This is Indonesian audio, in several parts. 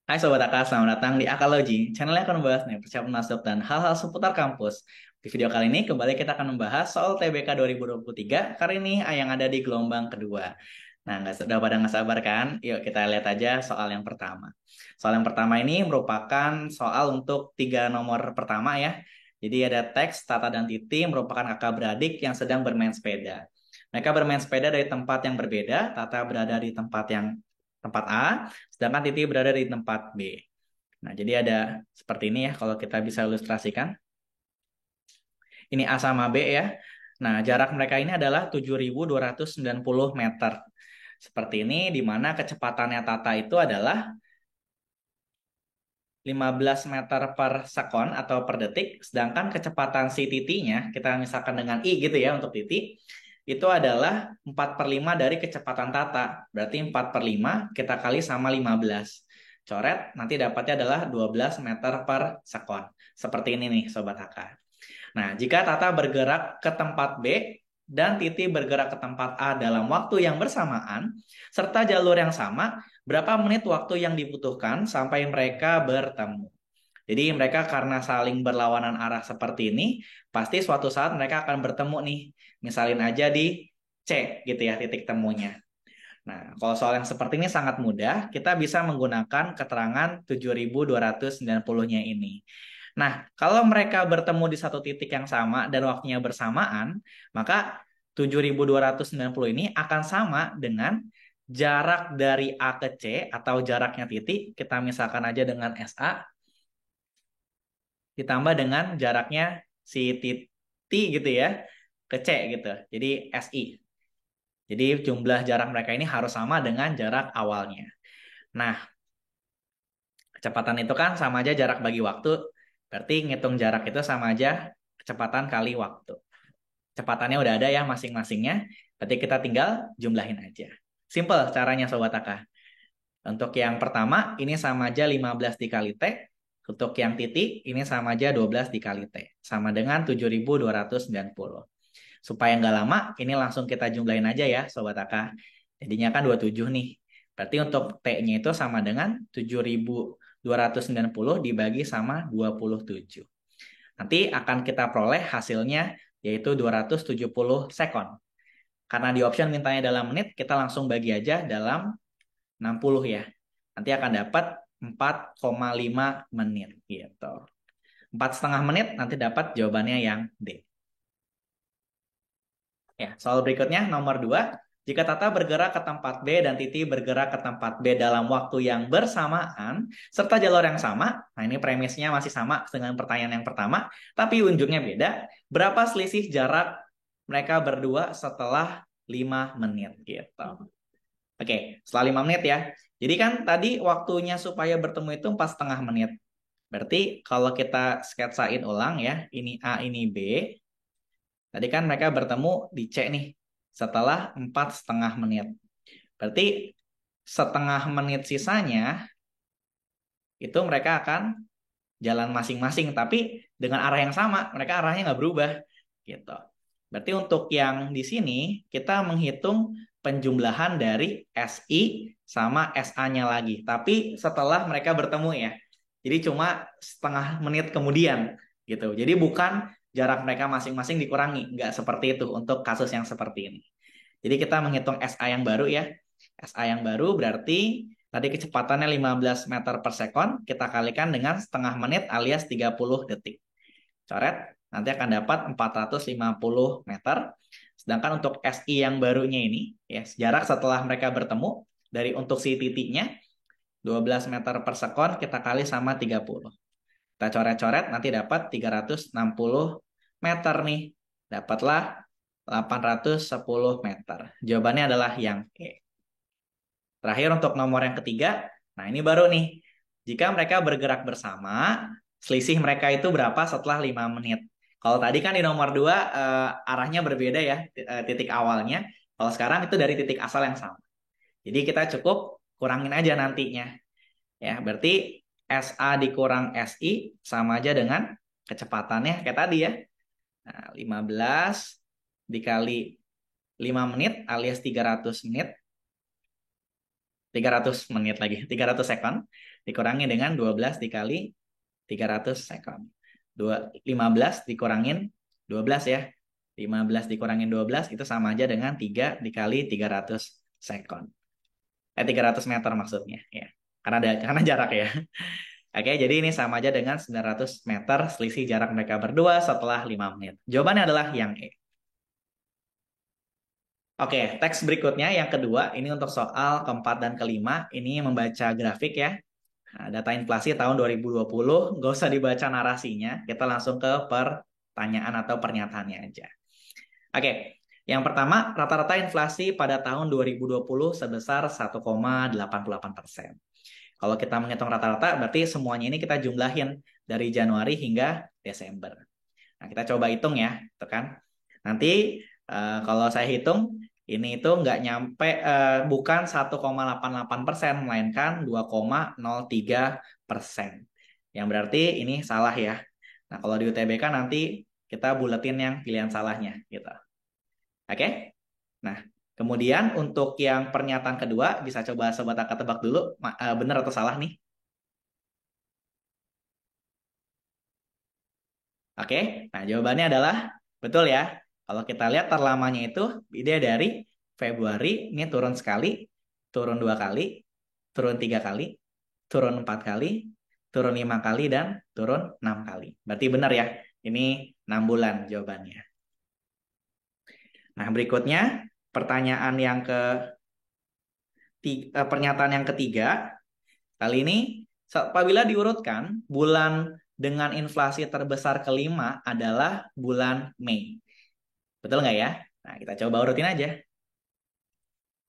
Hai Sobat Aka, selamat datang di Akalogy, channel yang akan membahas nih persiapan masuk dan hal-hal seputar kampus. Di video kali ini kembali kita akan membahas soal TBK 2023, kali ini yang ada di gelombang kedua. Nah, sudah pada nggak sabar kan? Yuk kita lihat aja soal yang pertama. Soal yang pertama ini merupakan soal untuk tiga nomor pertama ya. Jadi ada teks, Tata dan Titi merupakan kakak beradik yang sedang bermain sepeda. Mereka bermain sepeda dari tempat yang berbeda, Tata berada di tempat A, sedangkan Titi berada di tempat B. Nah, jadi ada seperti ini ya kalau kita bisa ilustrasikan. Ini A sama B ya. Nah, jarak mereka ini adalah 7.290 meter. Seperti ini, di mana kecepatannya Tata itu adalah 15 meter per sekon atau per detik, sedangkan kecepatan si titinya, kita misalkan dengan I gitu ya untuk titi, itu adalah 4 per 5 dari kecepatan Tata. Berarti 4 per 5 kita kali sama 15. Coret, nanti dapatnya adalah 12 meter per sekon. Seperti ini nih Sobat HK. Nah, jika Tata bergerak ke tempat B dan Titi bergerak ke tempat A dalam waktu yang bersamaan, serta jalur yang sama, berapa menit waktu yang dibutuhkan sampai mereka bertemu? Jadi mereka karena saling berlawanan arah seperti ini, pasti suatu saat mereka akan bertemu nih. Misalin aja di C gitu ya titik temunya. Nah, kalau soal yang seperti ini sangat mudah, kita bisa menggunakan keterangan 7.290-nya ini. Nah, kalau mereka bertemu di satu titik yang sama dan waktunya bersamaan, maka 7.290 ini akan sama dengan jarak dari A ke C atau jaraknya titik, kita misalkan aja dengan SA, ditambah dengan jaraknya si titik gitu ya, ke C gitu. Jadi SI. Jadi jumlah jarak mereka ini harus sama dengan jarak awalnya. Nah, kecepatan itu kan sama aja jarak bagi waktu. Berarti ngitung jarak itu sama aja kecepatan kali waktu. Kecepatannya udah ada ya masing-masingnya. Berarti kita tinggal jumlahin aja. Simple caranya Sobat AK. Untuk yang pertama, ini sama aja 15 dikali T. Untuk yang titik, ini sama aja 12 dikali T. Sama dengan 7.290. Supaya nggak lama, ini langsung kita jumlahin aja ya, Sobat AK. Jadinya kan 27 nih. Berarti untuk T-nya itu sama dengan 7.290 dibagi sama 27. Nanti akan kita peroleh hasilnya yaitu 270 sekon. Karena di option mintanya dalam menit, kita langsung bagi aja dalam 60 ya. Nanti akan dapat 4,5 menit gitu. 4,5 menit nanti dapat jawabannya yang D. Ya, soal berikutnya nomor 2. Jika Tata bergerak ke tempat B dan Titi bergerak ke tempat B dalam waktu yang bersamaan, serta jalur yang sama, nah ini premisnya masih sama dengan pertanyaan yang pertama, tapi ujungnya beda, berapa selisih jarak mereka berdua setelah 5 menit gitu. Oke, setelah 5 menit ya. Jadi kan tadi waktunya supaya bertemu itu 4,5 menit. Berarti kalau kita sketsain ulang ya, ini A, ini B. Tadi kan mereka bertemu di C nih, setelah 4,5 menit. Berarti setengah menit sisanya, itu mereka akan jalan masing-masing, tapi dengan arah yang sama, mereka arahnya nggak berubah. Gitu. Berarti untuk yang di sini, kita menghitung penjumlahan dari SI sama SA-nya lagi. Tapi setelah mereka bertemu ya. Jadi cuma setengah menit kemudian gitu. Jadi bukan jarak mereka masing-masing dikurangi. Nggak seperti itu untuk kasus yang seperti ini. Jadi kita menghitung SA yang baru ya. SA yang baru berarti tadi kecepatannya 15 meter per sekon. Kita kalikan dengan setengah menit alias 30 detik. Coret, nanti akan dapat 450 meter. Sedangkan untuk SI yang barunya ini, ya, jarak setelah mereka bertemu, dari untuk si titiknya, 12 meter per sekon kita kali sama 30. Kita coret-coret, nanti dapat 360 meter nih. Dapatlah 810 meter. Jawabannya adalah yang E. Terakhir untuk nomor yang ketiga, nah ini baru nih. Jika mereka bergerak bersama, selisih mereka itu berapa setelah 5 menit? Kalau tadi kan di nomor 2 arahnya berbeda ya, titik awalnya. Kalau sekarang itu dari titik asal yang sama. Jadi kita cukup kurangin aja nantinya. Ya, berarti SA dikurang SI sama aja dengan kecepatannya kayak tadi ya. Nah, 15 dikali 5 menit alias 300 menit 300 menit lagi. 300 sekon dikurangi dengan 12 dikali 300 sekon. 15 dikurangin 12 ya. 15 dikurangin 12 itu sama aja dengan 3 dikali 300 sekon. 300 meter maksudnya ya. Karena jarak ya. Oke, jadi ini sama aja dengan 900 meter selisih jarak mereka berdua setelah 5 menit. Jawabannya adalah yang E. Oke, teks berikutnya yang kedua, ini untuk soal keempat dan kelima, ini membaca grafik ya. Nah, data inflasi tahun 2020, nggak usah dibaca narasinya, kita langsung ke pertanyaan atau pernyataannya aja. Oke, yang pertama, rata-rata inflasi pada tahun 2020 sebesar 1,88%. Kalau kita menghitung rata-rata, berarti semuanya ini kita jumlahin dari Januari hingga Desember. Nah, kita coba hitung ya, itu kan. Nanti kalau saya hitung, ini itu nggak nyampe, bukan 1,88%, melainkan 2,03%. Yang berarti ini salah ya. Nah, kalau di UTBK nanti kita buletin yang pilihan salahnya gitu. Oke? Nah, kemudian untuk yang pernyataan kedua, bisa coba sobat Aka tebak dulu, benar atau salah nih? Oke, nah jawabannya adalah betul ya. Kalau kita lihat terlamanya itu ide dari Februari, ini turun sekali, turun 2 kali, turun 3 kali, turun 4 kali, turun 5 kali, dan turun 6 kali. Berarti benar ya, ini 6 bulan jawabannya. Nah, berikutnya pertanyaan yang pernyataan yang ketiga. Kali ini, apabila diurutkan, bulan dengan inflasi terbesar kelima adalah bulan Mei. Betul nggak ya? Nah, kita coba urutin aja.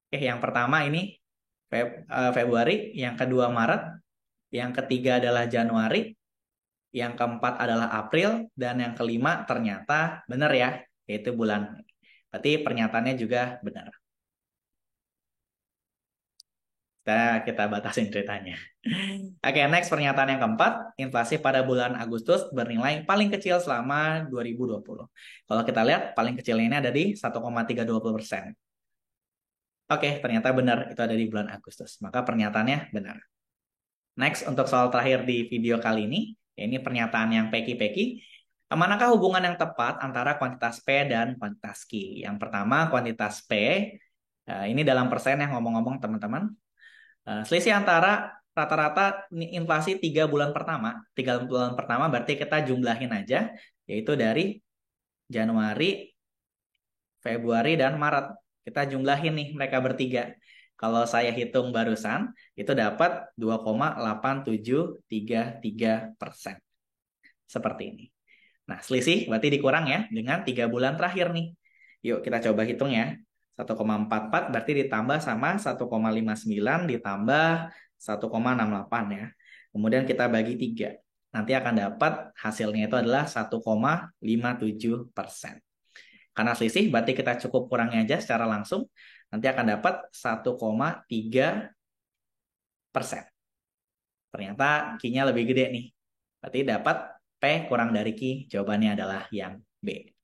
Oke, yang pertama ini Februari, yang kedua Maret, yang ketiga adalah Januari, yang keempat adalah April, dan yang kelima ternyata benar ya, yaitu bulan Mei. Berarti pernyataannya juga benar. Kita batasin ceritanya. Oke, next pernyataan yang keempat. Inflasi pada bulan Agustus bernilai paling kecil selama 2020. Kalau kita lihat, paling kecilnya ini ada di 1,320%. Oke, ternyata benar. Itu ada di bulan Agustus. Maka pernyataannya benar. Next, untuk soal terakhir di video kali ini, ini pernyataan yang peki-peki. Manakah hubungan yang tepat antara kuantitas P dan kuantitas Q? Yang pertama, kuantitas P. Ini dalam persen yang ngomong-ngomong teman-teman. Selisih antara rata-rata inflasi 3 bulan pertama. 3 bulan pertama berarti kita jumlahin aja, yaitu dari Januari, Februari, dan Maret. Kita jumlahin nih mereka bertiga. Kalau saya hitung barusan, itu dapat 2,8733%. Seperti ini. Nah, selisih berarti dikurang ya dengan 3 bulan terakhir nih. Yuk kita coba hitung ya. 1,44 berarti ditambah sama 1,59 ditambah 1,68 ya. Kemudian kita bagi 3. Nanti akan dapat hasilnya itu adalah 1,57%. Karena selisih berarti kita cukup kurangi aja secara langsung. Nanti akan dapat 1,3%. Ternyata Q-nya lebih gede nih. Berarti dapat P kurang dari Q. Jawabannya adalah yang B.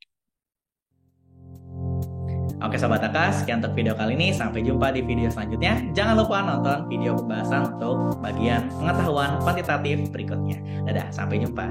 Oke Sobat Aka, sekian untuk video kali ini. Sampai jumpa di video selanjutnya. Jangan lupa nonton video pembahasan untuk bagian pengetahuan kuantitatif berikutnya. Dadah, sampai jumpa.